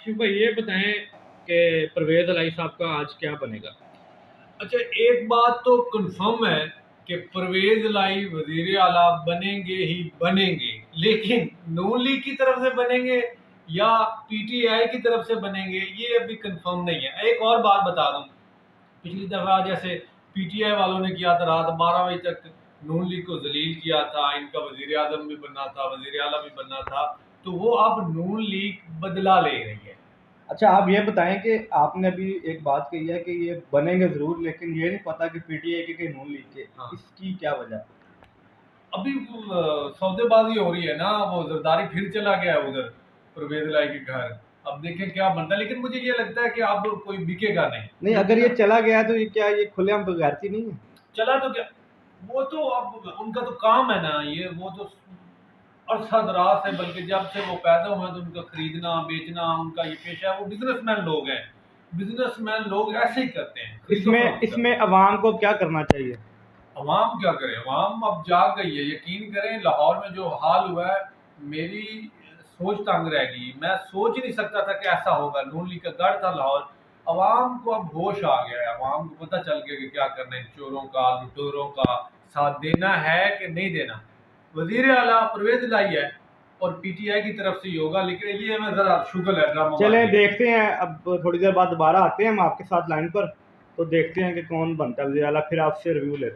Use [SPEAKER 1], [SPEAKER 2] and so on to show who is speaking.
[SPEAKER 1] आशिफ भाई ये बताएं कि परवेज इलाही साहब का आज क्या बनेगा।
[SPEAKER 2] अच्छा, एक बात तो कंफर्म है कि परवेज लाई वजीर आला बनेंगे ही बनेंगे, लेकिन नून लीग की तरफ से बनेंगे या पीटीआई की तरफ से बनेंगे ये अभी कंफर्म नहीं है। एक और बात बता दूं, पिछली दफा जैसे पीटीआई वालों ने किया था, रात 12 बजे तक नून लीग को जलील किया था, इनका वजीर आजम भी बनना था, वजीर आला भी बनना था, तो वो अब नून लीग बदला ले रही है।
[SPEAKER 3] अच्छा, आप ये बताएं कि आपने अभी एक बात कही है कि ये बनेंगे जरूर, लेकिन ये नहीं पता कि पीटीआई के नून लीग के,
[SPEAKER 2] हाँ,
[SPEAKER 3] इसकी क्या वजह है?
[SPEAKER 2] अभी सौदेबाजी हो रही है ना, वो जरदारी फिर चला गया है उधर परवेज लाई के घर। अब देखें क्या बनता है, लेकिन मुझे ये लगता है कि अब कोई बिकेगा नहीं,
[SPEAKER 3] नहीं, अगर
[SPEAKER 2] क्योंकि
[SPEAKER 3] ये
[SPEAKER 2] ना
[SPEAKER 3] चला गया तो ये क्या, ये खुलेआम बगैरती नहीं है?
[SPEAKER 2] चला तो क्या, वो तो अब उनका तो काम है ना, ये वो तो अरसा दराज है, बल्कि जब से वो पैदा हुए तो उनका खरीदना बेचना उनका ये पेशा है। वो बिजनेसमैन लोग हैं, बिजनेसमैन लोग ऐसे ही करते हैं, खरीदो
[SPEAKER 3] इसमें
[SPEAKER 2] फरोख्त करते
[SPEAKER 3] इसमें
[SPEAKER 2] हैं।
[SPEAKER 3] अवाम को क्या करना चाहिए?
[SPEAKER 2] अवाम क्या करे, अवाम अब जाग गई है। यकीन करें, लाहौर में जो हाल हुआ है, मेरी सोच तंग रह गई। मैं सोच ही नहीं सकता था कि ऐसा होगा। नून लीग का गढ़ था लाहौर। अवाम को अब होश आ गया है, अवाम को पता चल गया कि क्या करना है, चोरों का लुटेरों का साथ देना है कि नहीं देना। वजीर आला परवेज लाई है और पीटीआई की तरफ से ही होगा, लेकिन ये हमें जरा शुगर है
[SPEAKER 3] चलें
[SPEAKER 2] ड्रामाबाजी है।
[SPEAKER 3] देखते हैं, अब थोड़ी देर बाद दोबारा आते हैं हम आपके साथ लाइन पर, तो देखते हैं कि कौन बनता है वज़ीर आला, फिर आपसे रिव्यू लेते हैं।